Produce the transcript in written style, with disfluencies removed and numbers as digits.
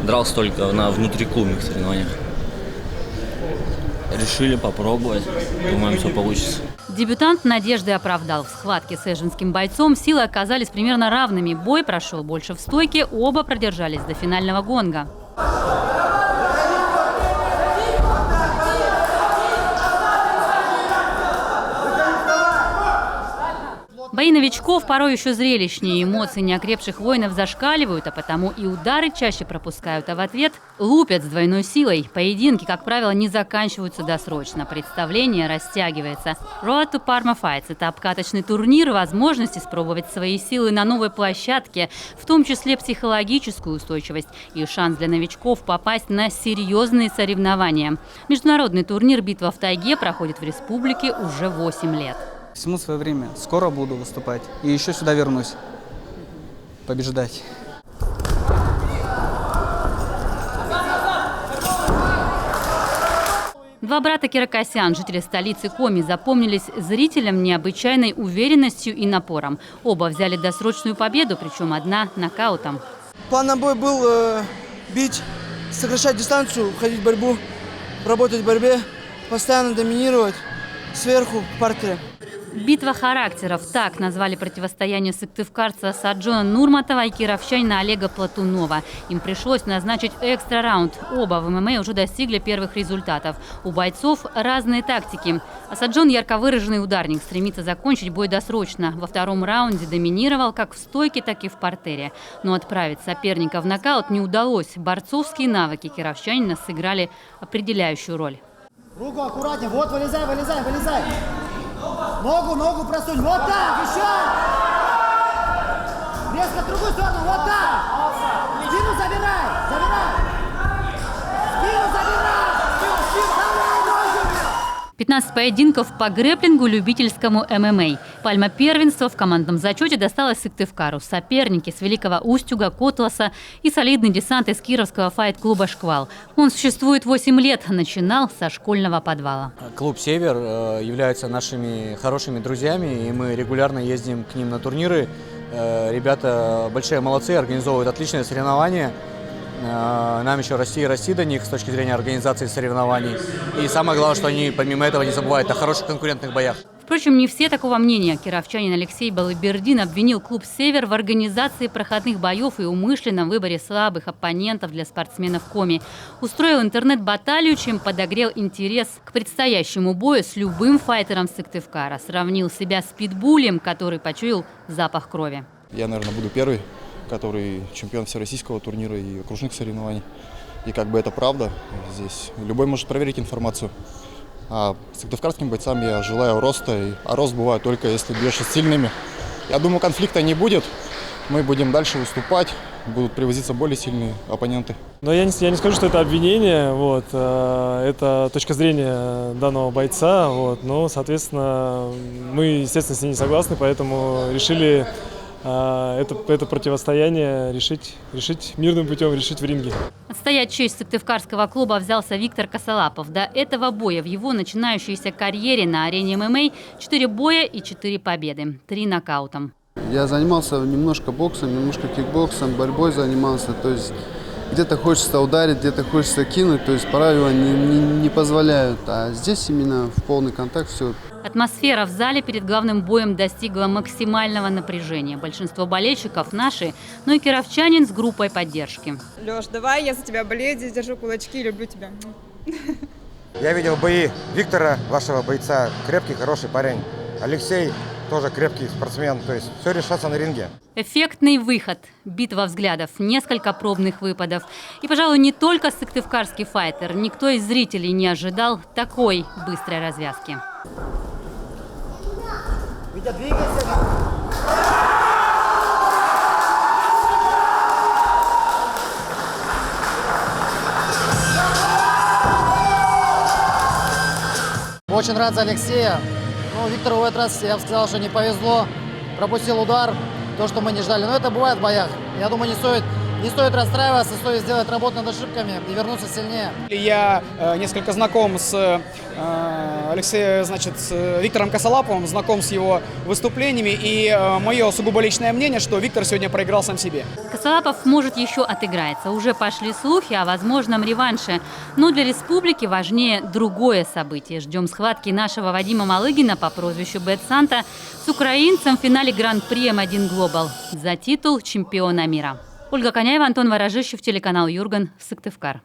дрался только на внутриклубных соревнованиях. Решили попробовать. Думаем, все получится. Дебютант надежды оправдал. В схватке с эженским бойцом силы оказались примерно равными. Бой прошел больше в стойке, оба продержались до финального гонга. Бои новичков порой еще зрелищнее. Эмоции неокрепших воинов зашкаливают, а потому и удары чаще пропускают, а в ответ лупят с двойной силой. Поединки, как правило, не заканчиваются досрочно. Представление растягивается. Road to Parma Fights – это обкаточный турнир, возможность испробовать свои силы на новой площадке, в том числе психологическую устойчивость и шанс для новичков попасть на серьезные соревнования. Международный турнир «Битва в тайге» проходит в республике уже 8 лет. Всему свое время. Скоро буду выступать. И еще сюда вернусь. Побеждать. Два брата Киракосян, жители столицы Коми, запомнились зрителям необычайной уверенностью и напором. Оба взяли досрочную победу, причем одна нокаутом. План на бой был бить, сокращать дистанцию, входить в борьбу, работать в борьбе, постоянно доминировать сверху в партере. Битва характеров – так назвали противостояние сыктывкарца Саджона Нурматова и кировчанина Олега Платунова. Им пришлось назначить экстра-раунд. Оба в ММА уже достигли первых результатов. У бойцов разные тактики. А Саджон – ярко выраженный ударник, стремится закончить бой досрочно. Во втором раунде доминировал как в стойке, так и в партере. Но отправить соперника в нокаут не удалось. Борцовские навыки кировчанина сыграли определяющую роль. Руку аккуратнее. Вот, вылезай, вылезай, вылезай. Ногу просунь. Вот так, еще. Резко в другую сторону. Вот так. Спину забирай. Спину забирай. 15 поединков по грэпплингу любительскому ММА. Пальма первенства в командном зачете досталась Сыктывкару. Соперники с Великого Устюга, Котласа и солидный десант из кировского файт-клуба «Шквал». Он существует 8 лет, начинал со школьного подвала. Клуб «Север» является нашими хорошими друзьями, и мы регулярно ездим к ним на турниры. Ребята большие молодцы, организовывают отличные соревнования. Нам еще расти и расти до них с точки зрения организации соревнований. И самое главное, что они помимо этого не забывают о хороших конкурентных боях. Впрочем, не все такого мнения. Кировчанин Алексей Балыбердин обвинил клуб «Север» в организации проходных боев и умышленном выборе слабых оппонентов для спортсменов Коми. Устроил интернет-баталию, чем подогрел интерес к предстоящему бою с любым файтером Сыктывкара. Сравнил себя с питбулем, который почуял запах крови. Я, наверное, буду первый, который чемпион всероссийского турнира и окружных соревнований. И как бы это правда, здесь любой может проверить информацию. А сыктывкарским бойцам я желаю роста, а рост бывает только если бьешь с сильными. Я думаю, конфликта не будет, мы будем дальше выступать, будут привозиться более сильные оппоненты. Но я не скажу, что это обвинение, это точка зрения данного бойца, но, соответственно, мы, естественно, с ней не согласны, поэтому решили это противостояние решить мирным путем, решить в ринге. Отстоять честь сыктывкарского клуба взялся Виктор Косолапов. До этого боя в его начинающейся карьере на арене ММА 4 боя и 4 победы, 3 нокаутом. Я занимался немножко боксом, немножко кикбоксом, борьбой занимался. То есть где-то хочется ударить, где-то хочется кинуть, то есть правила не позволяют. А здесь именно в полный контакт все. Атмосфера в зале перед главным боем достигла максимального напряжения. Большинство болельщиков наши, но и кировчанин с группой поддержки. Леш, давай, я за тебя болею, здесь держу кулачки, люблю тебя. Я видел бои Виктора, вашего бойца, крепкий, хороший парень. Алексей тоже крепкий спортсмен, то есть все решается на ринге. Эффектный выход, битва взглядов, несколько пробных выпадов. И, пожалуй, не только сыктывкарский файтер, никто из зрителей не ожидал такой быстрой развязки. Витя, двигайся. Очень рад за Алексея. Виктору в этот раз, я бы сказал, что не повезло. Пропустил удар, то, что мы не ждали. Но это бывает в боях. Я думаю, не стоит Не стоит расстраиваться, стоит сделать работу над ошибками и вернуться сильнее. Я несколько знаком с Алексеем, с Виктором Косолаповым, знаком с его выступлениями, и мое сугубо личное мнение, что Виктор сегодня проиграл сам себе. Косолапов, может, еще отыграется. Уже пошли слухи о возможном реванше. Но для республики важнее другое событие. Ждем схватки нашего Вадима Малыгина по прозвищу Бэд Санта с украинцем в финале Гран-при М1 Глобал за титул чемпиона мира. Ольга Коняева, Антон Ворожищев, телеканал Юрган, Сыктывкар.